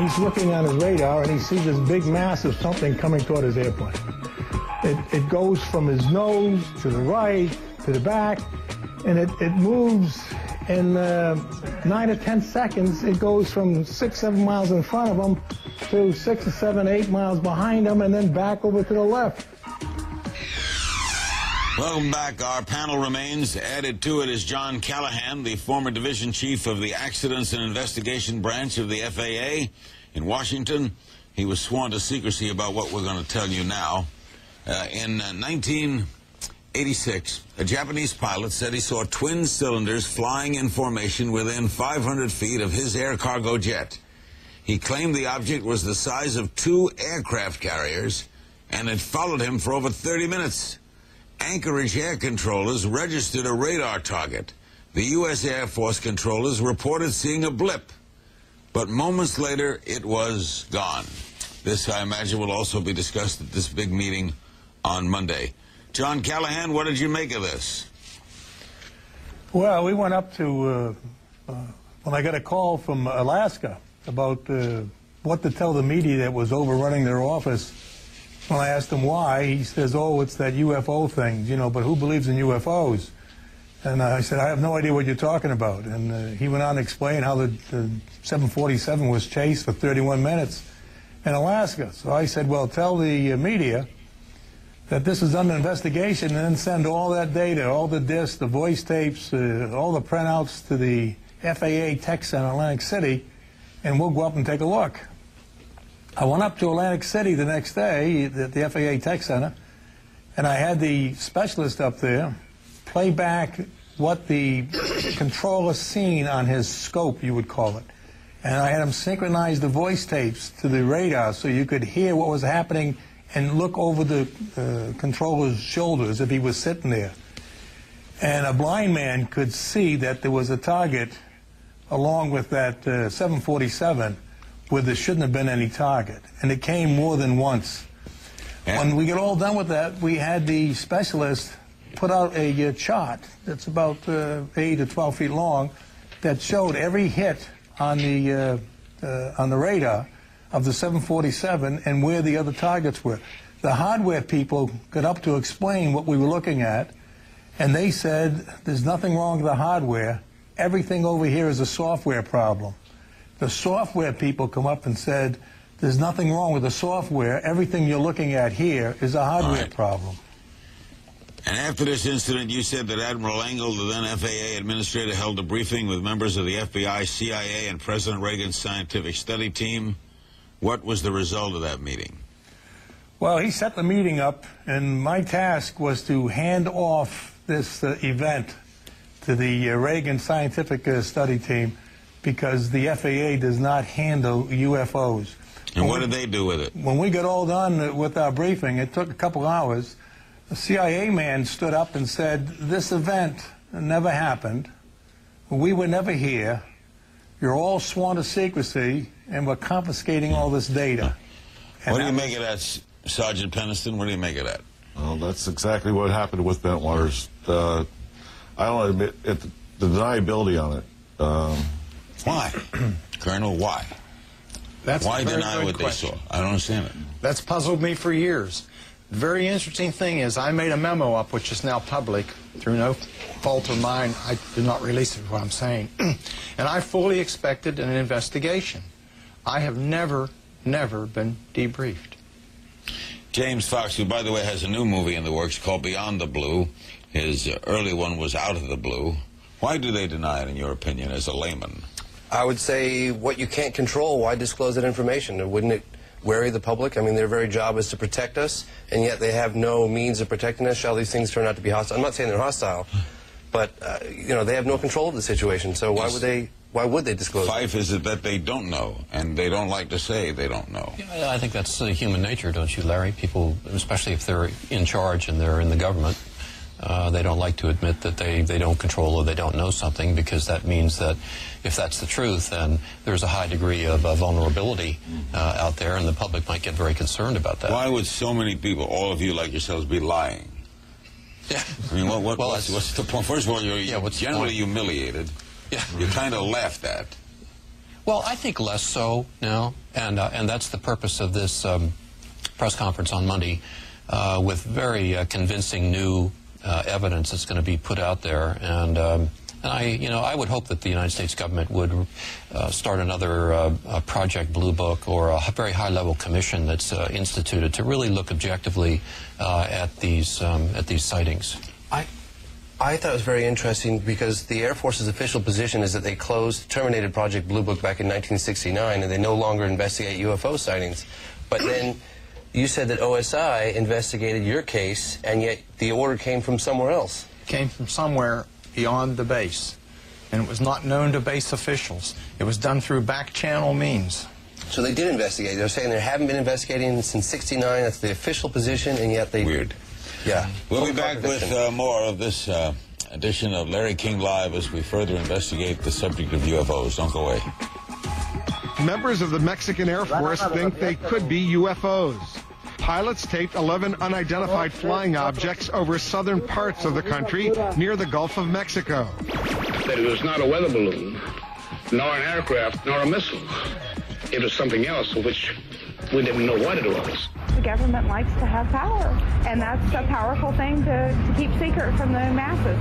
he's looking on his radar and he sees this big mass of something coming toward his airplane. It goes from his nose to the right, to the back, and it moves in 9 to 10 seconds. It goes from 6, 7 miles in front of him to 6 or 7, 8 miles behind him, and then back over to the left. Welcome back. Our panel remains. Added to it is John Callahan, the former division chief of the Accidents and Investigation Branch of the FAA in Washington. He was sworn to secrecy about what we're going to tell you now. In 1986, a Japanese pilot said he saw twin cylinders flying in formation within 500 feet of his air cargo jet. He claimed the object was the size of 2 aircraft carriers, and it followed him for over 30 minutes. Anchorage air controllers registered a radar target. The U.S. Air Force controllers reported seeing a blip, but moments later it was gone. This, I imagine, will also be discussed at this big meeting on Monday. John Callahan, what did you make of this? Well, we went up to, when I got a call from Alaska about what to tell the media that was overrunning their office. When I asked him why, he says, oh, it's that UFO thing, you know, but who believes in UFOs? And I said, I have no idea what you're talking about. And he went on to explain how the 747 was chased for 31 minutes in Alaska. So I said, well, tell the media that this is under investigation, and then send all that data, all the discs, the voice tapes, all the printouts to the FAA Tech Center in Atlantic City, and we'll go up and take a look. I went up to Atlantic City the next day at the FAA Tech Center, and I had the specialist up there play back what the controller seen on his scope, you would call it. And I had him synchronize the voice tapes to the radar so you could hear what was happening and look over the controller's shoulders if he was sitting there. And a blind man could see that there was a target along with that 747 where there shouldn't have been any target. And it came more than once. When we get all done with that, we had the specialist put out a chart that's about 8 to 12 feet long that showed every hit on the radar of the 747 and where the other targets were. The hardware people got up to explain what we were looking at, and they said there's nothing wrong with the hardware. Everything over here is a software problem. The software people come up and said there's nothing wrong with the software. Everything you're looking at here is a hardware problem. And after this incident, you said that Admiral Engel, the then FAA administrator, held a briefing with members of the FBI, CIA, and President Reagan's scientific study team. What was the result of that meeting? Well, he set the meeting up, and my task was to hand off this event to the Reagan scientific study team, because the FAA does not handle UFOs. And what did they do with it? When we got all done with our briefing, it took a couple hours. A CIA man stood up and said, this event never happened. We were never here. You're all sworn to secrecy, and we're confiscating all this data. And what do you make of that, Sergeant Peniston? What do you make of that? Well, that's exactly what happened with Bentwaters. I don't admit the deniability on it. Why? Colonel, why? Why deny what they saw? I don't understand it. That's puzzled me for years. The very interesting thing is I made a memo up, which is now public, through no fault of mine. I did not release it, what I'm saying. And I fully expected an investigation. I have never been debriefed. James Fox, who, by the way, has a new movie in the works called Beyond the Blue. His early one was Out of the Blue. Why do they deny it, in your opinion, as a layman? I would say what you can't control, why disclose that information? Wouldn't it worry the public? I mean, their very job is to protect us, and yet they have no means of protecting us. Shall these things turn out to be hostile? I'm not saying they're hostile, but you know, they have no control of the situation. So why would they disclose it? Fife is it that they don't know, and they don't like to say they don't know. Yeah, I think that's human nature, don't you, Larry? People, especially if they're in charge and they're in the government, they don't like to admit that they don't control or they don't know something, because that means that if that's the truth, then there's a high degree of vulnerability out there, and the public might get very concerned about that. Why would so many people, all of you like yourselves, be lying? Yeah. I mean, what's the point? First of all, you're generally humiliated. Yeah. You're kind of laughed at. Well, I think less so now, and that's the purpose of this press conference on Monday, with very convincing new evidence that's going to be put out there, and I would hope that the United States government would start another Project Blue Book or a very high-level commission that's instituted to really look objectively at these sightings. I thought it was very interesting because the Air Force's official position is that they terminated Project Blue Book back in 1969, and they no longer investigate UFO sightings. But then you said that OSI investigated your case, and yet the order came from somewhere else. It came from somewhere beyond the base, and it was not known to base officials. It was done through back-channel means. So they did investigate. They're saying they haven't been investigating since '69. That's the official position, and yet they... Weird. Yeah. We'll be back with more of this edition of Larry King Live as we further investigate the subject of UFOs. Don't go away. Members of the Mexican Air Force think they could be UFOs. Pilots taped 11 unidentified flying objects over southern parts of the country near the Gulf of Mexico. That it was not a weather balloon, nor an aircraft, nor a missile. It was something else of which we didn't know what it was. The government likes to have power, and that's a powerful thing to keep secret from the masses.